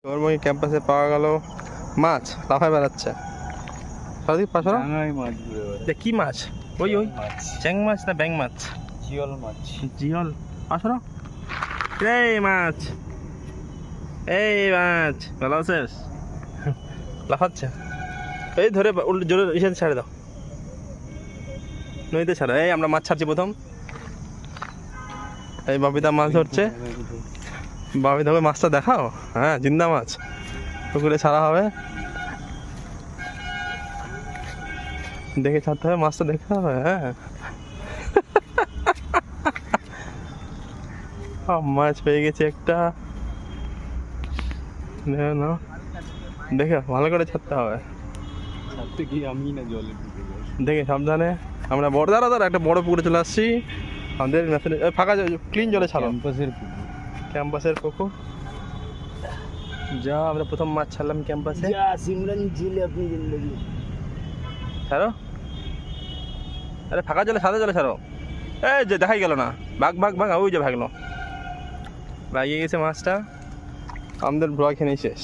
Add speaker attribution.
Speaker 1: চৌরমুহী ক্যাম্পাসে পাওয়া গেল মাছ লাফায় বেড়াচ্ছে। সারাদিক পাশে কি মাছ? ওই ওই চ্যাং মাছ না ব্যাং মাছ?
Speaker 2: জিওল মাছ।
Speaker 1: জিওল পাশো। এই মাছ, এই মাছ ভালো আছিস? লাফাচ্ছে। এই ধরে জোরে ইসে ছাড়ে দাও, নদীতে ছাড়ো। এই আমরা মাছ ছাড়ছি প্রথম। এই বাবিদা মাছ ধরছে। বাবিদাকে মাছটা দেখাও। হ্যাঁ, জিন্দা মাছ পুকুরে ছাড়া হবে, দেখে ছাড়তে হবে, মাছটা দেখতে হবে। হ্যাঁ, মাছ পেয়ে গেছে একটা। না দেখে ভালো করে ছাড়তে হবে,
Speaker 2: ছাড়তে গিয়ে আমি না জলে ঢুকে যাই।
Speaker 1: দেখে সাবধানে। আমরা বড় দাঁড়া একটা বড় পুকুরে চলে আসছি। আমাদের ফাঁকা ক্লিন জলে ছাড়ো। ক্যাম্পাসের পুকুর যা আমরা প্রথম মাছ ছাড়লাম ক্যাম্পাসে।
Speaker 2: সিমরান ঝিলে আপনি জিন্দগি
Speaker 1: ছাড়ো। আরে ফাঁকা জলে সাদা জলে ছাড়ো। এই যে দেখাই গেল না, ভাগ ভাগ ভাগ, ওই যে ভাগলো, ভাগিয়ে গেছে মাছটা। আমাদের ব্লগ এখানেই শেষ।